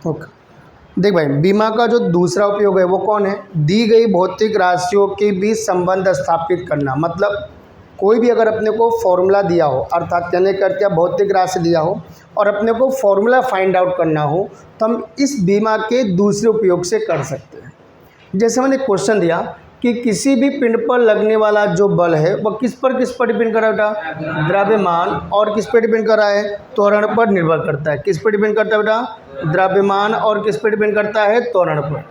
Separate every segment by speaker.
Speaker 1: Okay, देख भाई, बीमा का जो दूसरा उपयोग है वो कौन है? दी गई भौतिक राशियों के बीच संबंध स्थापित करना। मतलब कोई भी अगर अपने को फॉर्मूला दिया हो, अर्थात कहने का क्या, भौतिक राशि दिया हो और अपने को फॉर्मूला फाइंड आउट करना हो, तो हम इस बीमा के दूसरे उपयोग से कर सकते हैं। जैसे मैंने क्वेश्चन दिया कि किसी भी पिंड पर लगने वाला जो बल है वह किस पर डिपेंड कर रहा है बेटा? द्रव्यमान। और किस पर डिपेंड कर रहा है? त्वरण पर निर्भर करता है। किस पर डिपेंड करता है बेटा? द्रव्यमान। और किस पर डिपेंड करता है? त्वरण पर।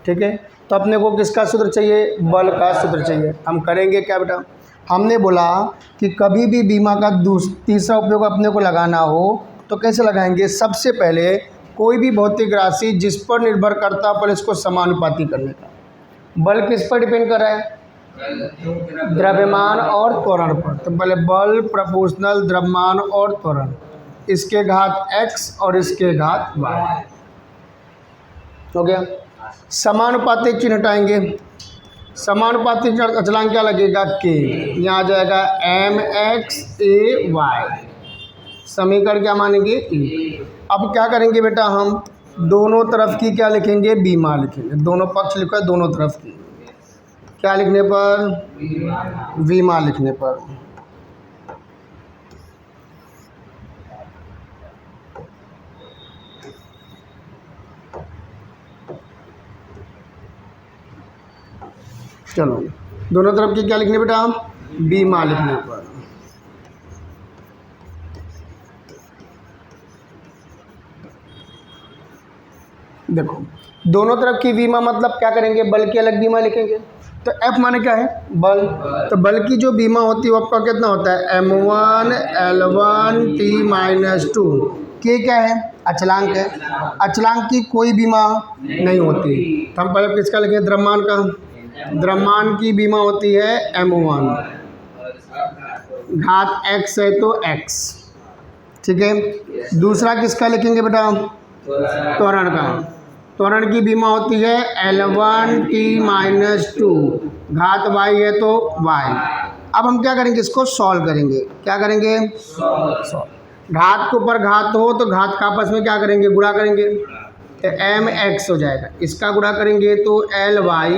Speaker 1: ठीक है, तो अपने को किसका सूत्र चाहिए? बल का सूत्र चाहिए। हम करेंगे क्या बेटा? हमने बोला कि कभी भी बीमा का तीसरा उपयोग अपने को लगाना हो तो कैसे लगाएंगे? सबसे पहले कोई भी भौतिक राशि जिस पर निर्भर करता है पर इसको समानुपाती करने का। बल किस पर डिपेंड कर रहा है? द्रव्यमान और त्वरण पर। तो पहले बल प्रोपोर्शनल द्रव्यमान और त्वरण, इसके घात x और इसके घात y। हो गया। समानुपाती चिन्ह हटाएंगे। समानुपाती अचलांक क्या लगेगा? k। यहाँ आ जाएगा mx/a/y। समीकरण क्या मानेंगे? e। अब क्या करेंगे बेटा? हम दोनों तरफ की क्या लिखेंगे? बीमा लिखेंगे। दोनों पक्ष लिखा है, दोनों तरफ की क्या लिखने पर? बीमा लिखने पर। चलो, दोनों तरफ की क्या लिखने बेटा? बीमा लिखने पर। देखो, दोनों तरफ की बीमा मतलब क्या करेंगे? बल की अलग बीमा लिखेंगे। तो F माने क्या है? बल। तो बल की जो बीमा होती है वो आपका कितना होता है? m1 L1 T-2। K क्या है? अचलांक है। अचलांक की कोई बीमा नहीं होती। तो हम पहले किसका लिखें? द्रव्यमान का। द्रव्यमान की बीमा होती है m1, घात x है तो x। ठीक है। दूसरा किसका लिखेंगे बेटा? त्वरण का। त्वरण की बीमा होती है L1 T-2, घात y है तो y। अब हम क्या करेंगे? इसको सॉल्व करेंगे। क्या करेंगे? सॉल्व। घात के ऊपर घात हो तो घात का आपस में क्या करेंगे? गुणा करेंगे। तो mx हो जाएगा, इसका गुणा करेंगे तो Ly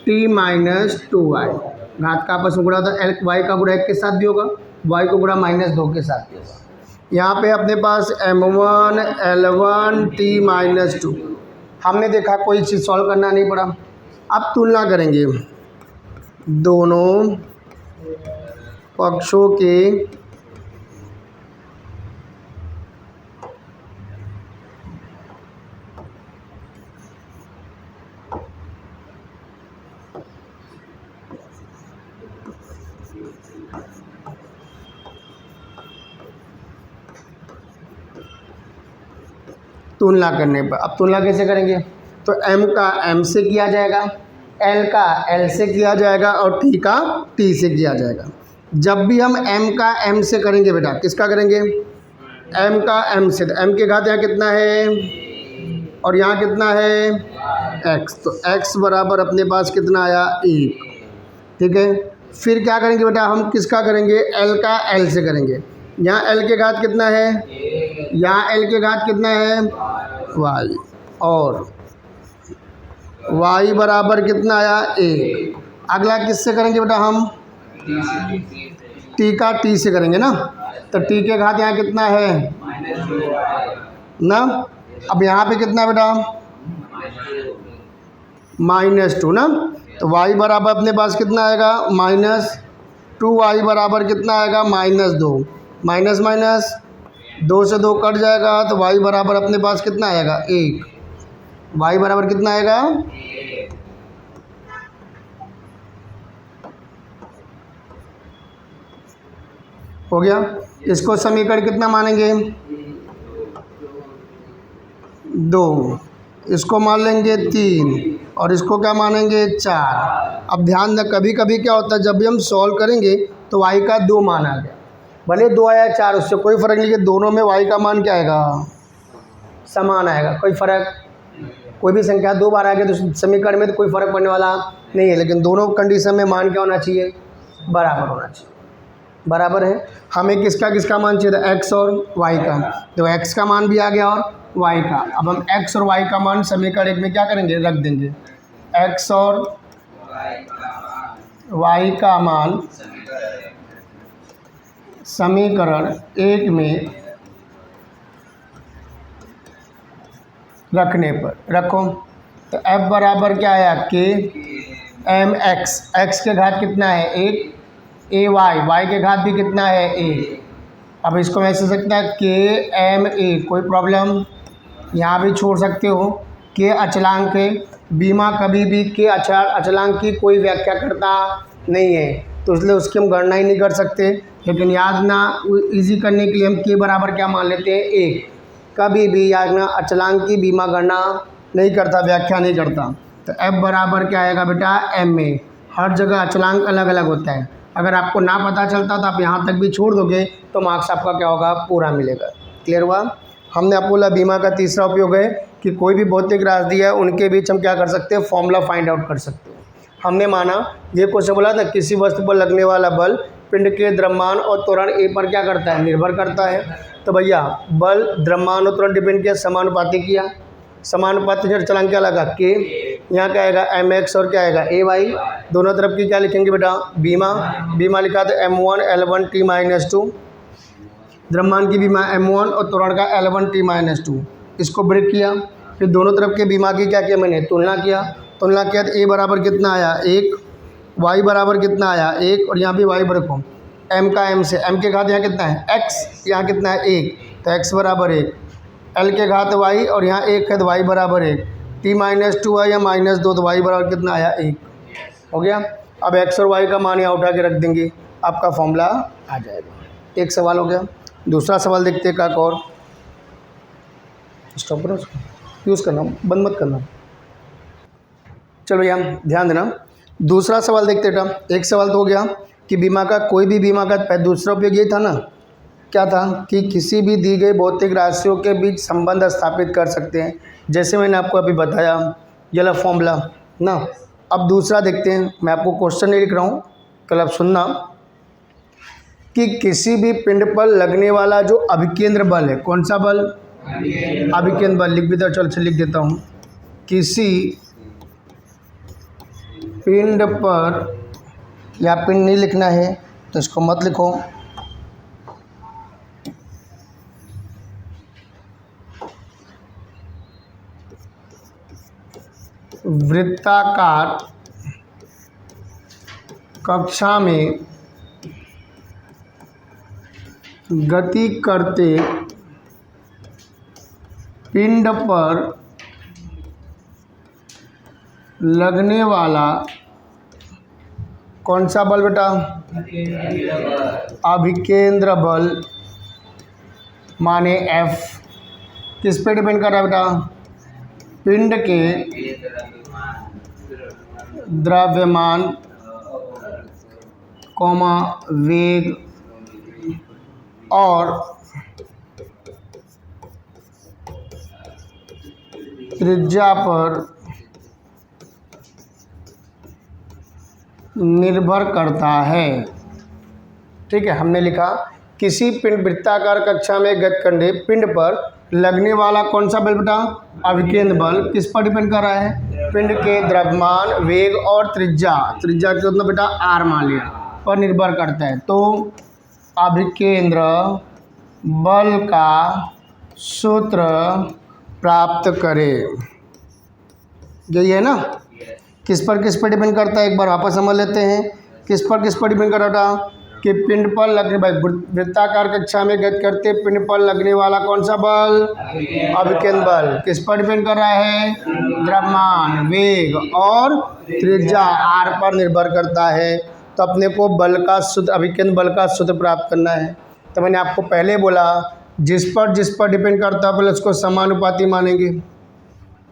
Speaker 1: T-2y। घात का आपस में गुणा होता है, y का गुणा 1 के साथ भी होगा, y को गुणा -2 के साथ भी होगा। यहाँ पे अपने पास m1 L1 T-2। हमने देखा कोई चीज़ सॉल्व करना नहीं पड़ा। अब तुलना करेंगे दोनों पक्षों के तुलना करने पर। अब तुलना कैसे करेंगे? तो m का m से किया जाएगा, l का l से किया जाएगा और t का t से किया जाएगा। जब भी हम m का m से करेंगे बेटा, किसका करेंगे? m का m से। तो m के घात यहाँ कितना है और यहाँ कितना है? x। तो x बराबर अपने पास कितना आया? 1। ठीक है। फिर क्या करेंगे बेटा? हम किसका करेंगे? l का l से करेंगे। यहाँ l के घात कितना है? यहाँ l के घात कितना है? y। और y बराबर कितना आया? 1। अगला किससे करेंगे बेटा? हम t का t से करेंगे ना। तो t के घात यहाँ कितना है ना। अब यहाँ पे कितना है बेटा? -2 ना। तो y बराबर अपने पास कितना आएगा? -2y बराबर कितना आएगा? -2। माइनस माइनस 2 से 2 कट जाएगा तो y बराबर अपने पास कितना आएगा? 1। y बराबर कितना आएगा? हो गया। इसको समीकरण कितना मानेंगे? 2। इसको मान लेंगे 3 और इसको क्या मानेंगे? 4। अब ध्यान दें, कभी कभी क्या होता है, जब भी हम सॉल्व करेंगे तो y का 2 मान आ गया, भले 2 आया 4, उससे कोई फ़र्क नहीं है। दोनों में y का मान क्या आएगा? समान आएगा। कोई फ़र्क, कोई भी संख्या 2 बार आ गया तो समीकरण में तो कोई फ़र्क पड़ने वाला नहीं है। लेकिन दोनों कंडीशन में मान क्या होना चाहिए? बराबर होना चाहिए। बराबर है। हमें किसका किसका मान चाहिए था, एक्स और वाई का, तो एक्स का मान भी आ गया और वाई का। अब हम एक्स और वाई का मान समीकरण एक में क्या करेंगे, रख देंगे। एक्स और वाई का मान समीकरण एक में रखने पर रखो, तो f बराबर क्या आया, के एम एक्स, एक्स के घात कितना है, एक, ए वाई, वाई के घात भी कितना है, ए। अब इसको मैं ऐसे सकता है के एम ए, कोई प्रॉब्लम, यहाँ भी छोड़ सकते हो। के अचलांक है, बीमा कभी भी के अचलांक की कोई व्याख्या करता नहीं है, तो इसलिए उसकी हम गणना ही नहीं कर सकते। लेकिन याद ना इजी करने के लिए हम के बराबर क्या मान लेते हैं, एक। कभी भी याद ना अचलांक की बीमा गणना नहीं करता, व्याख्या नहीं करता। तो f बराबर क्या आएगा बेटा, एम में। हर जगह अचलांक अलग अलग होता है, अगर आपको ना पता चलता तो आप यहाँ तक भी छोड़ दोगे तो मार्क्स आपका क्या होगा, पूरा मिलेगा। क्लियर हुआ। हमने आपको बोला बीमा का तीसरा उपयोग है कि कोई भी भौतिक राशि दिया है उनके बीच हम क्या कर सकते हैं, फॉर्मूला फाइंड आउट कर सकते हैं। हमने माना ये क्वेश्चन बोला था, किसी वस्तु पर लगने वाला बल पिंड के द्रव्यमान और त्वरण ए पर क्या करता है, निर्भर करता है। तो भैया बल द्रव्यमान और त्वरण डिपेंड किया, समानुपाती किया, समानुपाती अचलांक क्या लगा, के, यहाँ क्या आएगा एम एक्स और क्या आएगा ए वाई, दोनों तरफ की क्या लिखेंगे बेटा, बीमा, बीमा लिखा तो M1 L1 T-2, द्रव्यमान की बीमा M1 और त्वरण का L1 T-2, इसको ब्रेक किया। फिर दोनों तरफ के बीमा की क्या किया मैंने, तुलना किया तो ए बराबर कितना आया, एक, वाई बराबर कितना आया, एक, और यहाँ भी वाई ब्रेको, एम का एम से, एम के घात यहाँ कितना है एक्स, यहाँ कितना है एक, तो एक्स बराबर एक, एल के घात वाई और यहाँ एक है तो वाई बराबर एक, T-2 है या -2 तो वाई बराबर कितना आया, एक। हो गया। अब एक्स और वाई का मान यहाँ उठा के रख देंगे, आपका फॉर्मूला आ जाएगा। एक सवाल हो गया। दूसरा सवाल देखते हैं, काक और स्टॉप करो, उसको यूज़ करना, बंद मत करना। चलो यहाँ ध्यान देना, दूसरा सवाल देखते बेटा। एक सवाल तो हो गया कि बीमा का कोई भी बीमा का दूसरा उपयोग ये था ना, क्या था कि किसी भी दी गई भौतिक राशियों के बीच संबंध स्थापित कर सकते हैं, जैसे मैंने आपको अभी बताया ये वाला फॉर्मूला ना। अब दूसरा देखते हैं, मैं आपको क्वेश्चन नहीं लिख रहा हूँ, कल आप सुनना कि किसी भी पिंड पर लगने वाला जो अभिकेंद्र बल है, कौन सा बल, अभिकेंद्र बल, लिख भी दो, चल लिख देता हूँ। किसी पिंड पर, या पिंड नहीं लिखना है तो इसको मत लिखो, वृत्ताकार कक्षा में गति करते पिंड पर लगने वाला कौन सा बल बेटा, अभिकेंद्र बल, माने F किस पे डिपेंड कर रहा है बेटा, पिंड के द्रव्यमान कौमा वेग और त्रिज्या पर निर्भर करता है। ठीक है, हमने लिखा किसी पिंड वृत्ताकार कक्षा में गति करने पिंड पर लगने वाला कौन सा बल बेटा, अभिकेंद्र बल, किस पर डिपेंड कर रहा है, पिंड के द्रव्यमान वेग और त्रिज्या, त्रिज्या कितना बेटा आर मान लिया, पर निर्भर करता है। तो अभिकेंद्र बल का सूत्र प्राप्त करें, यही है ना। किस पर डिपेंड करता है, एक बार वापस समझ लेते हैं। किस पर डिपेंड कर रहा था कि पिंड पर लगने, भाई वृत्ताकार कक्षा में गति करते पिंड पर लगने वाला कौन सा बल, अभिकेंद्र बल, किस पर डिपेंड कर रहा है, द्रव्यमान वेग और त्रिज्या आर पर निर्भर करता है। तो अपने को बल का सूत्र, अभिकेंद्र बल का सूत्र प्राप्त करना है। तो मैंने आपको पहले बोला जिस पर डिपेंड करता है पहले उसको समानुपाती मानेंगे।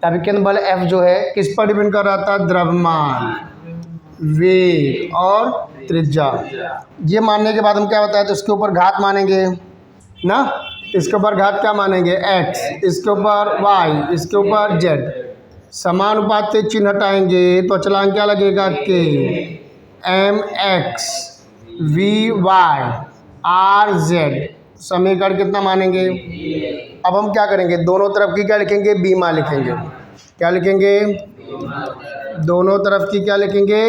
Speaker 1: अभिकेंद्र बल F जो है किस पर डिपेंड कर रहा था, द्रव्यमान वेग और त्रिज्या। ये मानने के बाद हम क्या बताया, तो इसके ऊपर घात मानेंगे ना, इसके ऊपर घात क्या मानेंगे x, इसके ऊपर y, इसके ऊपर z, समानुपाती चिन्ह हटाएंगे तो अचलांक क्या लगेगा, k, m x V Y R Z समीकरण कितना मानेंगे। अब हम क्या करेंगे, दोनों तरफ की क्या लिखेंगे, बीमा लिखेंगे। क्या लिखेंगे, दोनों तरफ की क्या लिखेंगे,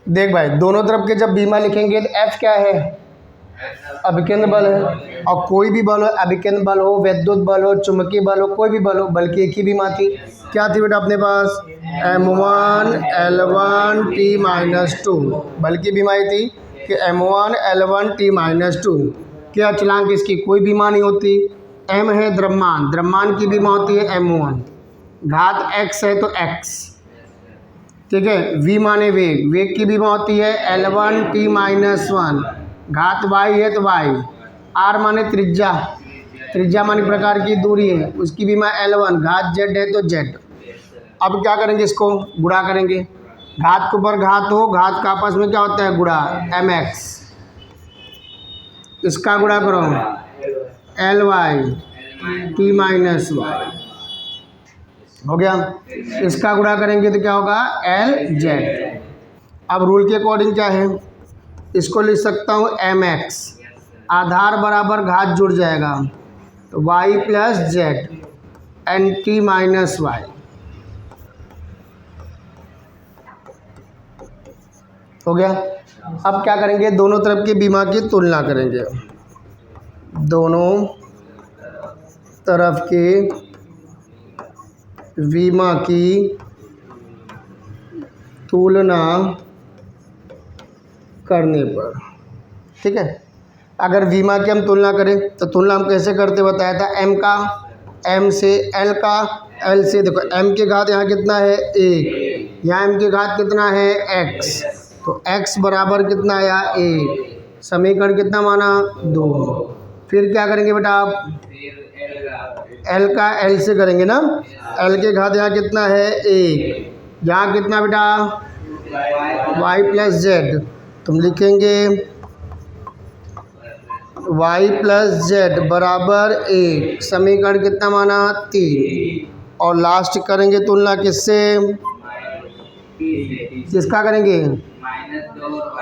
Speaker 1: देख भाई दोनों तरफ के जब बीमा लिखेंगे तो एफ क्या है, अभिकेंद्र बल है। और कोई भी बल हो, अभिकेंद्र बल हो, वैद्युत बल हो, चुंबकीय बल हो, कोई भी बल हो, बल्कि एक ही बीमा थी। क्या थी बेटा अपने पास, M1 L1 T-2 बल्कि बीमा ही थी कि M1 L1 T-2 क्या अचलांक इसकी कोई बीमा नहीं होती। M है द्रव्यमान, द्रव्यमान की बीमा होती है M1, घात x है तो x, ठीक है। v माने वेग, वेग की बीमा होती है L1 T-1, घात y है तो y, r माने त्रिज्या, त्रिज्या माने प्रकार की दूरी है, उसकी बीमा L1, घात z है तो z। अब क्या करेंगे, इसको गुणा करेंगे, घात के ऊपर घात हो, घात का आपस में क्या होता है गुणा, mx, इसका गुणा करो Ly T-y हो गया। इसका गुणा करेंगे तो क्या होगा Lz। अब रूल के अकॉर्डिंग क्या है, इसको लिख सकता हूँ mx, आधार बराबर घात जुड़ जाएगा तो y plus Z N T minus Y, हो गया। अब क्या करेंगे, दोनों तरफ की बीमा की तुलना करेंगे, दोनों तरफ के बीमा की तुलना करने पर, ठीक है। अगर बीमा की हम तुलना करें तो तुलना हम कैसे करते बताया था, m का m से, l का l से, देखो m के घात यहाँ कितना है 1, यहाँ m के घात कितना है x, तो x बराबर कितना आया 1, समीकरण कितना माना 2। फिर क्या करेंगे बेटा आप, l का l से करेंगे ना, l के घात यहाँ कितना है 1, यहाँ कितना बेटा y प्लस जेड, तुम लिखेंगे y प्लस जेड बराबर 1, समीकरण कितना माना 3। और लास्ट करेंगे तुलना किससे, किसका करेंगे,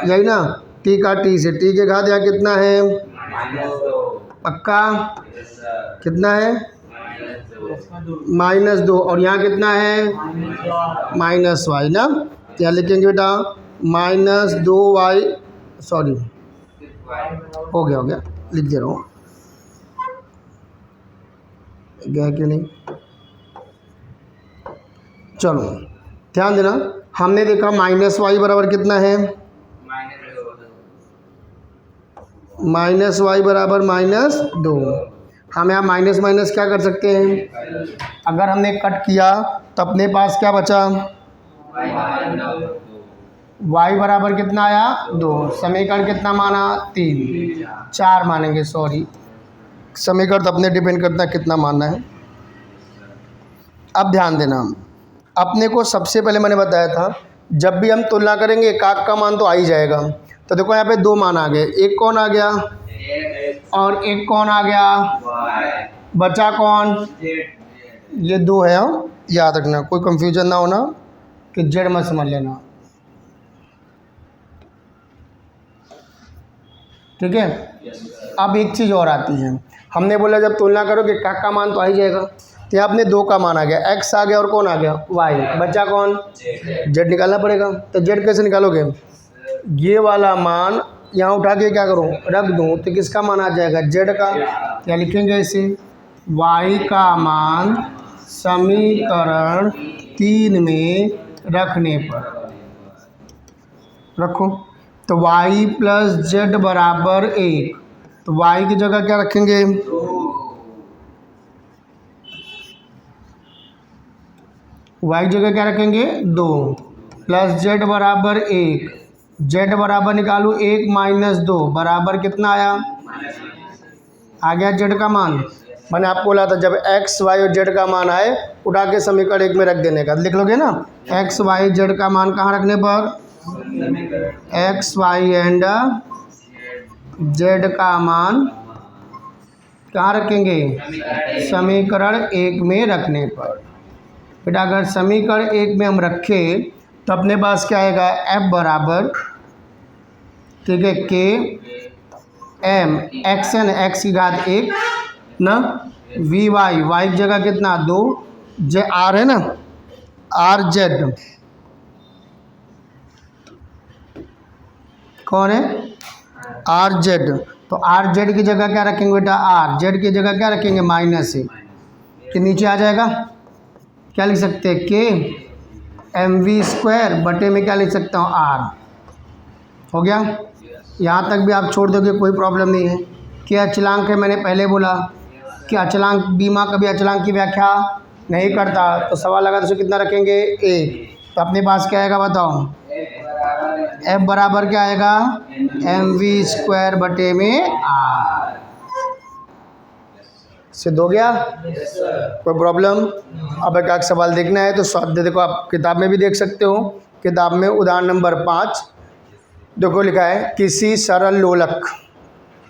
Speaker 1: यही ना, t का t से, t के घात यहाँ कितना है पक्का, कितना है -2, और यहाँ कितना है -y ना, क्या लिखेंगे बेटा -2y, सॉरी हो गया लिख दे रहा हूँ, गया कि नहीं, चलो ध्यान देना। हमने देखा -y बराबर कितना है, -y बराबर -2। हम यहाँ माइनस माइनस क्या कर सकते हैं, अगर हमने कट किया तो अपने पास क्या बचा, y बराबर कितना आया 2, समीकरण कितना माना 3, 4 मानेंगे, सॉरी समीकरण तो अपने डिपेंड करता है कितना मानना है। अब ध्यान देना, अपने को सबसे पहले मैंने बताया था जब भी हम तुलना करेंगे एकाक का मान तो आ ही जाएगा। तो देखो यहाँ पे 2 मान आ गए, एक कौन आ गया और एक कौन आ गया, बचा कौन, ये 2 है, याद रखना कोई कंफ्यूजन ना होना कि जेड मत समझ लेना, ठीक है। अब एक चीज़ और आती है, हमने बोला जब तुलना करोगे एकाक का मान तो आ ही जाएगा, तो यहाँ अपने 2 का मान आ गया, x आ गया और कौन आ गया y, बचा कौन z, निकालना पड़ेगा। तो z कैसे निकालोगे, ये वाला मान यहाँ उठा के क्या करूँ रख दूँ तो किसका मान आ जाएगा z का, क्या लिखेंगे इसे, y का मान समीकरण 3 में रखने पर, रखो तो y प्लस जेड बराबर 1, तो y की जगह क्या रखेंगे, y की जगह क्या रखेंगे 2, प्लस जेड बराबर 1, जेड बराबर निकालूँ 1 - 2 बराबर कितना आया, आ गया जेड का मान। मैंने आपको बोला था जब x y और जेड का मान आए उठा के समीकरण 1 में रख देने का, लिख लोगे ना, x y जेड का मान कहाँ रखने पर, x y एंड जेड का मान कहाँ रखेंगे? समीकरण 1 में रखने पर। बेटा अगर समीकरण 1 में हम रखें तो अपने पास क्या आएगा? F बराबर, ठीक है, के एम एक्स है ना, एक्स की घात 1 ना, वी वाई, वाई की जगह कितना 2, जे आर है ना, आर जेड कौन है? Are Z. तो आर जेड की जगह क्या रखेंगे बेटा? आर जेड की जगह क्या रखेंगे? माइनस है, कि नीचे आ जाएगा। क्या लिख सकते हैं? के एम वी स्क्वायर बटे में क्या लिख सकता हूँ? आर। हो गया? यहाँ तक भी आप छोड़ दोगे कोई प्रॉब्लम नहीं है। क्या अचलांक है? मैंने पहले बोला कि अचलांक बीमा कभी अचलांक की व्याख्या नहीं करता, तो सवाल लगा तो कितना रखेंगे? 1। तो अपने पास क्या आएगा बताओ? F बराबर क्या आएगा? एम वी स्क्वायर बटे में आर। सिद्ध हो गया? कोई प्रॉब्लम? अब एक सवाल देखना है तो स्वाध्याय देखो, आप किताब में भी देख सकते हो। किताब में उदाहरण नंबर 5 देखो लिखा है, किसी सरल लोलक,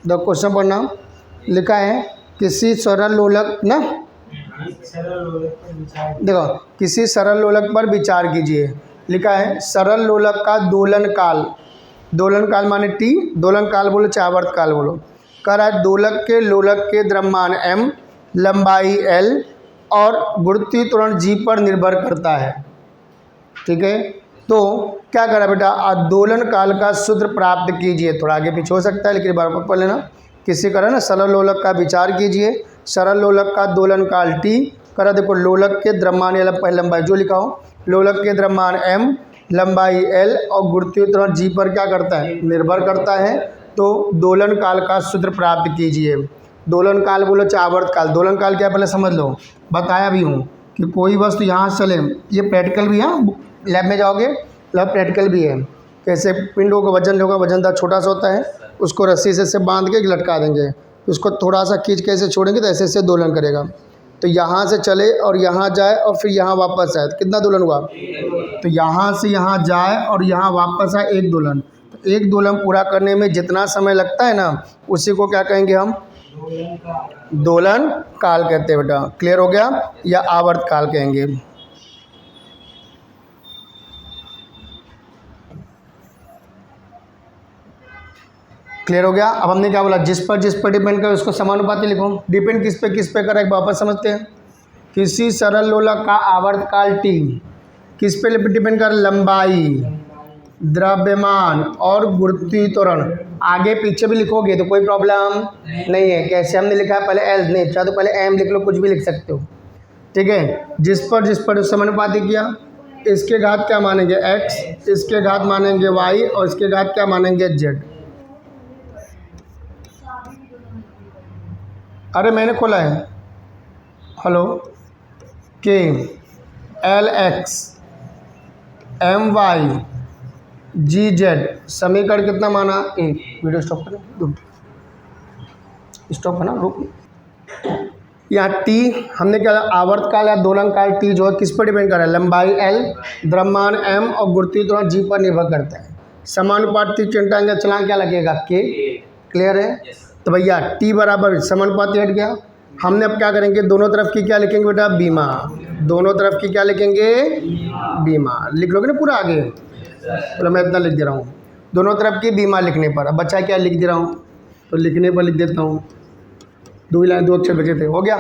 Speaker 1: दो क्वेश्चन पढ़ना, लिखा है किसी सरल लोलक ना, देखो किसी सरल लोलक पर विचार कीजिए। लिखा है सरल लोलक का दोलन काल, दोलन काल माने टी, दोलन काल बोलो चाहे आवर्त काल बोलो, कह रहा है दोलक के लोलक के द्रव्यमान m, लंबाई l और गुरुत्वीय त्वरण g पर निर्भर करता है। ठीक है, तो क्या करा बेटा? दोलन काल का सूत्र प्राप्त कीजिए। थोड़ा आगे पीछे हो सकता है लेकिन बार बार पढ़ लेना। किसी करा ना सरल लोलक का विचार कीजिए, सरल लोलक का दोलन काल टी, करा देखो लोलक के द्रव्यमान लंबाई जो लिखा हो, लोलक के द्रव्यमान m, लंबाई l और गुरुत्वीय त्वरण g पर क्या करता है? निर्भर करता है। तो दोलन काल का सूत्र प्राप्त कीजिए। दोलन काल बोलो चाहे आवर्त काल, दोलन काल क्या पहले समझ लो, बताया भी हूँ कि कोई वस्तु यहाँ से चले, ये प्रैक्टिकल भी है, लैब में जाओगे लैब प्रैक्टिकल भी है, कैसे पिंडों का वजन होगा, वजनदार छोटा सा होता है, उसको रस्सी से बांध के लटका देंगे, उसको थोड़ा सा खींच के ऐसे छोड़ेंगे तो ऐसे ऐसे दोलन करेगा। तो यहाँ से चले और यहाँ जाए और फिर यहाँ वापस आए, कितना दोलन हुआ? तो यहाँ से यहाँ जाए और यहाँ वापस आए, एक दोलन। तो एक दोलन पूरा करने में जितना समय लगता है ना, उसी को क्या कहेंगे हम? दोलन काल कहते हैं बेटा। क्लियर हो गया? या आवर्त काल कहेंगे। क्लियर हो गया? अब हमने क्या बोला? जिस पर डिपेंड करे उसको समानुपाती लिखो। डिपेंड किस पे कर रहा है वापस समझते हैं। किसी सरल लोलक का आवर्त काल टी किस पे डिपेंड कर? लंबाई, द्रव्यमान और गुरुत्वीय त्वरण। आगे पीछे भी लिखोगे तो कोई प्रॉब्लम नहीं है। कैसे हमने लिखा है? पहले एल नहीं, चाहे तो पहले एम लिख लो, कुछ भी लिख सकते हो। ठीक है, जिस पर समानुपाती किया, इसके घात क्या मानेंगे? एक्स, इसके घात मानेंगे वाई और इसके घात क्या मानेंगे? जेड। अरे मैंने खोला है, हेलो, के एल एक्स एम वाई जी जेड, समीकरण कितना माना? 1। वीडियो स्टॉप करें, स्टॉप है ना, रुक। यहाँ टी हमने क्या आवर्त काल या दोलन काल टी जो है किस पर डिपेंड कर रहा है? लंबाई एल, द्रव्यमान एम और गुरुत्वीय त्वरण जी पर निर्भर करता है। समानुपाती चिंता चलान क्या लगेगा? के। क्लियर है? तो भैया टी बराबर समानुपाती हट गया। हमने अब क्या करेंगे? दोनों तरफ की क्या लिखेंगे बेटा? बीमा। दोनों तरफ की क्या लिखेंगे? बीमा। लिख लोगे ना पूरा आगे? चलो मैं इतना लिख दे रहा हूँ, दोनों तरफ की बीमा लिखने पर। अब बच्चा क्या लिख दे रहा हूँ, तो लिखने पर लिख देता हूँ, 2 लाइन 2 अक्षर बचे थे, हो गया।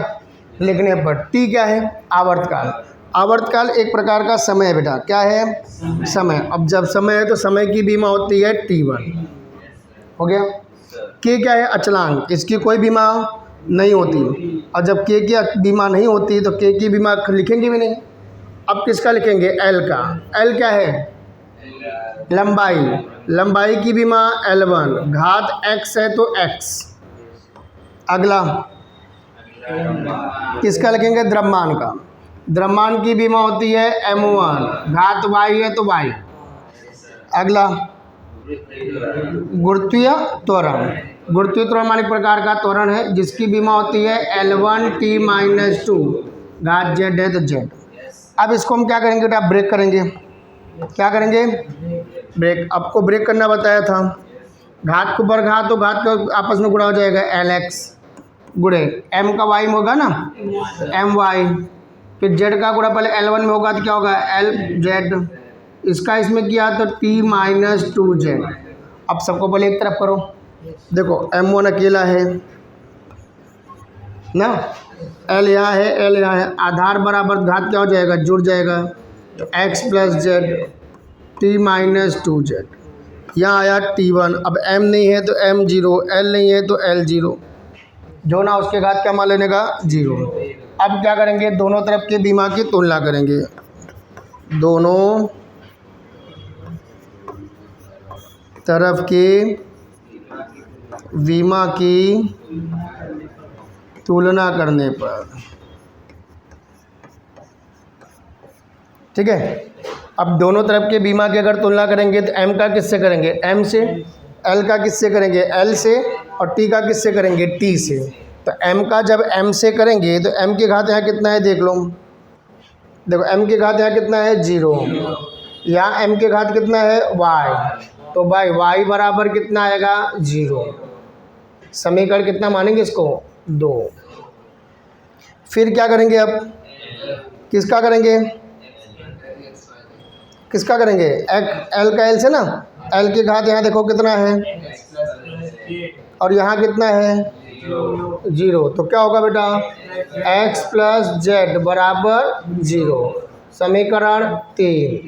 Speaker 1: लिखने पर टी क्या है? आवर्त काल। आवर्त काल एक प्रकार का समय है बेटा। क्या है? समय। अब जब समय है तो समय की बीमा होती है T1। हो गया। के क्या है? अचलांक, इसकी कोई बीमा नहीं होती। और जब के की बीमा नहीं होती तो के की बीमा लिखेंगे भी नहीं। अब किसका लिखेंगे? एल का। एल क्या है? लंबाई। लंबाई की बीमा L1, घात x है तो x। अगला किसका लिखेंगे? द्रव्यमान का। द्रव्यमान की बीमा होती है M1, घात y है तो y। अगला गुरुत्वीय त्वरण। गुरुत्वीय त्वरण मान एक प्रकार का त्वरण है जिसकी बीमा होती है L1t-2, घात z है तो z। अब इसको हम क्या करेंगे बेटा? ब्रेक करेंगे। क्या करेंगे? ब्रेक। आपको ब्रेक करना बताया था। घात को पर घात तो घात का आपस में गुणा हो जाएगा, LX गुणे m का y में होगा ना एम वाई, फिर z का गुणा पहले L1 में होगा तो क्या होगा एल जेड, इसका इसमें किया तो t माइनस 2z। अब सबको पहले एक तरफ करो, देखो m1 अकेला है ना, l यहाँ है, l यहाँ है, आधार बराबर घात क्या हो जाएगा जुड़ जाएगा, तो x plus Z t minus 2z, यहाँ आया t1। अब m नहीं है तो m0, l नहीं है तो l0, जो ना उसके घात क्या मान लेने का 0। अब क्या करेंगे दोनों तरफ के बीमा की तुलना करेंगे, दोनों तरफ के बीमा की तुलना करने पर, ठीक है। अब दोनों तरफ के बीमा की अगर तुलना करेंगे तो m का किससे करेंगे m से, l का किससे करेंगे l से, और t का किससे करेंगे t से। तो m का जब m से करेंगे तो m के घात यहाँ कितना है देख लो, देखो m के घात यहाँ कितना है 0, यहाँ m के घात कितना है y, तो भाई y बराबर कितना आएगा 0। समीकरण कितना मानेंगे इसको 2। फिर क्या करेंगे अब किसका करेंगे, किसका करेंगे l का l से ना, l के घात यहाँ देखो कितना है और यहाँ कितना है 0, तो क्या होगा बेटा x प्लस जेड बराबर 0, समीकरण 3।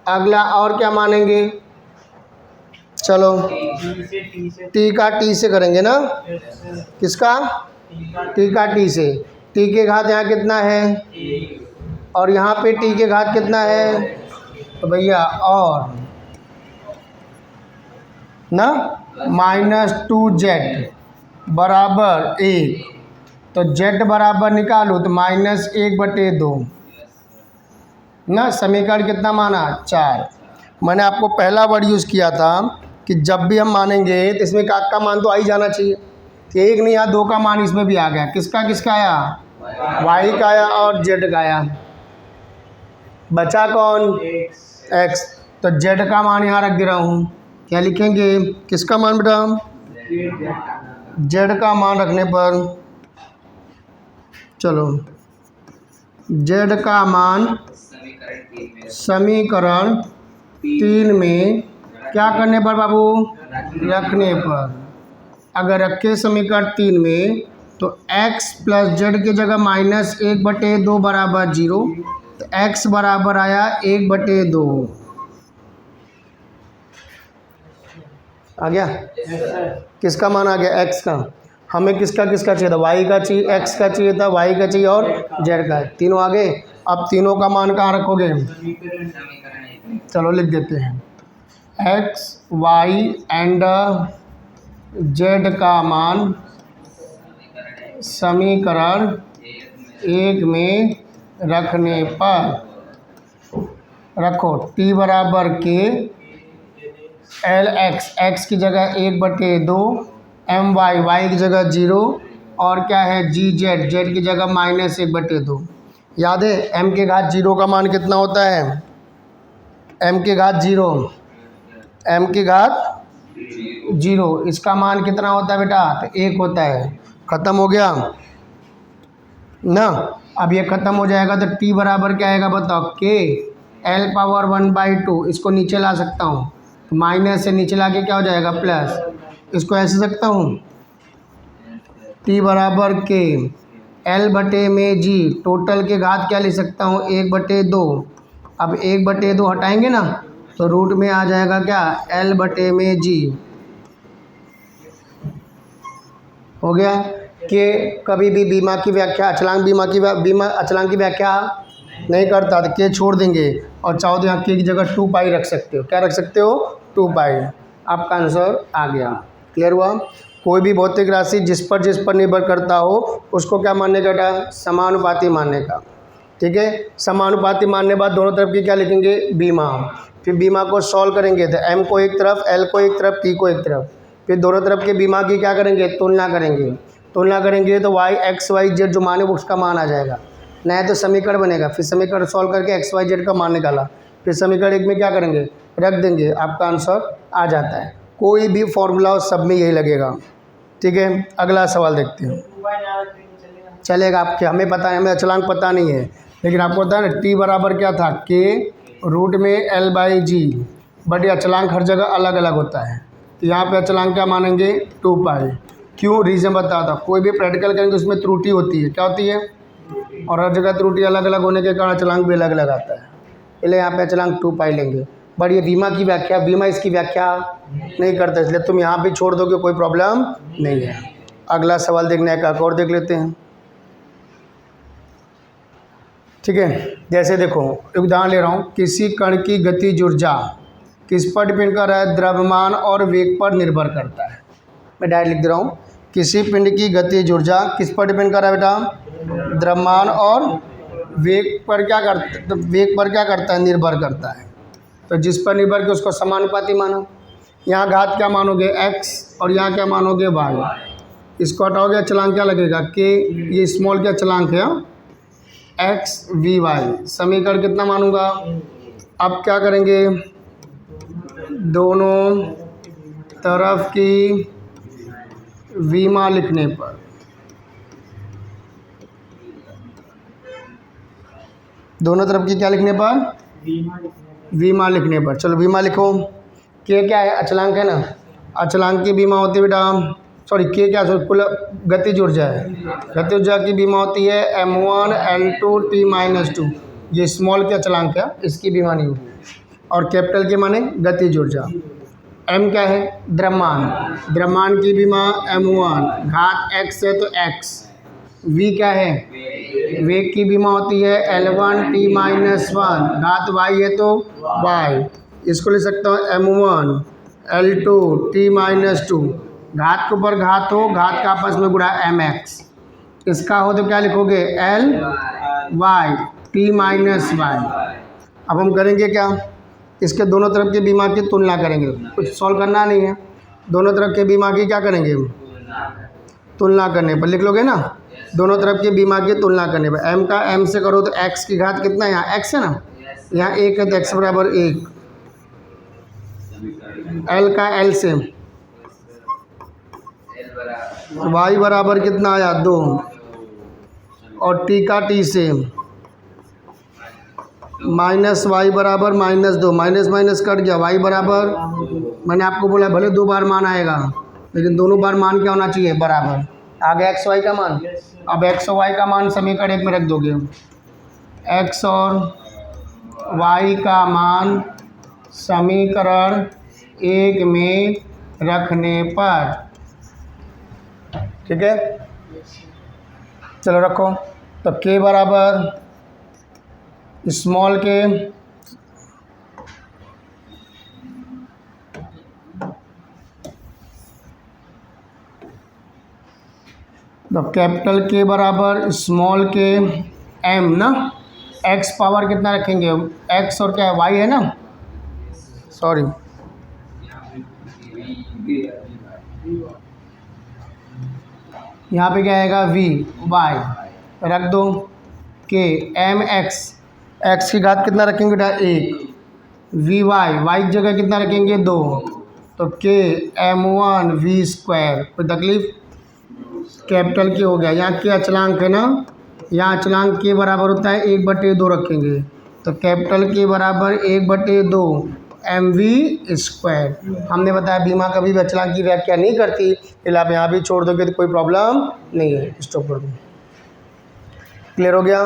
Speaker 1: अगला और क्या मानेंगे, चलो t का t से करेंगे ना, किसका t का t से, t के घात यहाँ कितना है और यहाँ पे t के घात कितना है, तो भैया और ना माइनस 2z बराबर 1, तो z बराबर निकालो तो माइनस 1/2 ना, समीकरण कितना माना 4। मैंने आपको पहला वर्ड यूज़ किया था कि जब भी हम मानेंगे तो इसमें का मान तो आ ही जाना चाहिए, तो एक नहीं आया 2 का मान इसमें भी आ गया, किसका किसका आया y का आया और z का आया, बचा कौन x, तो z का मान यहाँ रख दे रहा हूँ, क्या लिखेंगे किसका मान बेटा z का मान रखने पर, चलो z का मान समीकरण 3 में क्या करने पर बाबू रखने पर, अगर रखे समीकरण 3 में तो x प्लस जेड की जगह माइनस 1/2 बराबर 0, तो x बराबर आया 1/2 आ गया, किसका मान आ गया x का, हमें किसका किसका चाहिए था y का चाहिए, x का चाहिए था, y का चाहिए और z का, तीनों आ गए। अब तीनों का मान कहाँ रखोगे, चलो लिख देते हैं x y एंड z का मान समीकरण 1 में रखने पर रखो t बराबर के एल एक्स की जगह 1/2, एम वाई की जगह 0 और क्या है जी जेड की जगह माइनस 1/2। याद है m के घात 0 का मान कितना होता है, m के घात 0, m के घात 0 इसका मान कितना होता है बेटा, तो 1 होता है। ख़त्म हो गया ना, अब ये ख़त्म हो जाएगा तो t बराबर क्या आएगा बताओ, k l पावर 1/2, इसको नीचे ला सकता हूँ, तो माइनस से नीचे ला के क्या हो जाएगा प्लस, इसको ऐसे सकता हूँ t बराबर के l बटे में g, टोटल के घात क्या ले सकता हूँ 1/2, अब 1/2 हटाएंगे ना तो रूट में आ जाएगा क्या l बटे में g, हो गया। कि कभी भी बीमा की व्याख्या अचलांक बीमा अचलांक की व्याख्या नहीं करता तो के छोड़ देंगे और चाहो तो यहाँ के की जगह 2 पाई रख सकते हो, क्या रख सकते हो 2 पाई, आपका आंसर आ गया। क्लियर हुआ। कोई भी भौतिक राशि जिस पर निर्भर करता हो उसको क्या मानने का बेटा, समानुपाती मानने का। ठीक है, समानुपाती मानने के बाद दोनों तरफ की क्या लिखेंगे बीमा, फिर बीमा को सॉल्व करेंगे तो m को एक तरफ, l को एक तरफ, t को एक तरफ, फिर दोनों तरफ के बीमा की क्या करेंगे तुलना करेंगे, तुलना करेंगे तो y x y z जो मान है उसका मान आ जाएगा, नहीं तो समीकरण बनेगा, फिर समीकरण सॉल्व करके x y z का मान निकाला, फिर समीकरण 1 में क्या करेंगे रख देंगे, आपका आंसर आ जाता है। कोई भी फॉर्मूला सब में यही लगेगा। ठीक है, अगला सवाल देखते हैं। चलेगा आपके, हमें पता है, हमें अचलांक पता नहीं है, लेकिन आपको पता है ना टी बराबर क्या था, के रूट में एल बाई जी, बट ये अचलांक हर जगह अलग अलग होता है। तो यहाँ पे अचलांक क्या मानेंगे, 2 पाई। क्यों, रीज़न बताया था, कोई भी प्रैक्टिकल करेंगे उसमें त्रुटि होती है, क्या होती है, और हर जगह त्रुटि अलग अलग होने के कारण अचलांक भी अलग अलग आता है, इसलिए यहाँ पे अचलांक 2 पाई लेंगे। बट ये बीमा की व्याख्या, बीमा इसकी व्याख्या नहीं करता, इसलिए तुम यहाँ भी छोड़ दोगे, कोई प्रॉब्लम नहीं है। अगला सवाल देखने का और देख लेते हैं, ठीक है। जैसे देखो, एक उदाहरण ले रहा हूँ, किसी कण की गतिज ऊर्जा किस पर डिपेंड कर रहा है, द्रव्यमान और वेग पर निर्भर करता है। मैं डायरेक्ट लिख दे रहा हूँ, किसी पिंड की गतिज ऊर्जा किस पर डिपेंड कर रहा है बेटा, द्रव्यमान और वेग पर क्या करता है, निर्भर करता है। तो जिस पर निर्भर किया उसको समानुपाती मानो। यहाँ घात क्या मानोगे, x, और यहाँ क्या मानोगे, y। इसको हटाओगे, अचलांक क्या लगेगा, k, ये स्मॉल के अचलांक है, x v y। समीकरण कितना मानूंगा, अब क्या करेंगे, दोनों तरफ की विमा लिखने पर, दोनों तरफ की क्या लिखने पर, विमा लिखने पर। चलो विमा लिखो, के क्या है, अचलांक है ना, अचलांक की बीमा होती है बेटा, सॉरी के क्या, कुल गतिज ऊर्जा है, गतिज ऊर्जा की बीमा होती है m1 L2 T-2, ये स्मॉल के अचलांक है, इसकी बीमा नहीं होगी। और कैपिटल के माने गतिज ऊर्जा, m क्या है, द्रव्यमान, द्रव्यमान की बीमा m1, घात x है तो x, v क्या है, वेग की बीमा होती है L1 T-1, घात y है तो y, इसको लिख सकता हूँ m1 L2 T-2, घात के ऊपर घात हो, घात का आपस में गुणा mx, इसका हो तो क्या लिखोगे, L y T-y। अब हम करेंगे क्या, इसके दोनों तरफ की बीमा की तुलना करेंगे, कुछ सॉल्व करना नहीं है, दोनों तरफ के बीमा की क्या करेंगे, तुलना करने पर लिख लोगे ना, दोनों तरफ की बीमा की तुलना करने पर, m का m से करो तो x की घात कितना है, यहाँ x है ना, यहाँ 1 है तो x बराबर 1, l का l से, y बराबर कितना आया 2, और t का t से, माइनस y बराबर -2, माइनस माइनस कट गया, y बराबर, मैंने आपको बोला भले 2 बार मान आएगा, लेकिन दोनों बार मान क्या होना चाहिए, बराबर। आ गया x y का मान, अब x और y का मान समीकरण 1 में रख दोगे, x और y का मान समीकरण 1 में रखने पर, ठीक है, चलो रखो, तो k बराबर स्मॉल के तो कैपिटल के बराबर स्मॉल के m ना, x पावर कितना रखेंगे, x और क्या है, y है ना, सॉरी यहाँ पे क्या आएगा, v y रख दो, k m x, x की घात कितना रखेंगे बेटा 1, v y, y की जगह कितना रखेंगे 2, तो k m1 v स्क्वायर, कोई तकलीफ, कैपिटल के हो गया। यहाँ के अचलांक है ना, यहाँ अचलांक के बराबर होता है 1/2 रखेंगे, तो कैपिटल के बराबर 1/2 mv स्क्वायर। हमने बताया बीमा कभी भी अचलांक की व्याख्या नहीं करती, इसलिए आप यहाँ भी छोड़ दोगे तो कोई प्रॉब्लम नहीं है, स्टॉप कर दो। क्लियर हो गया।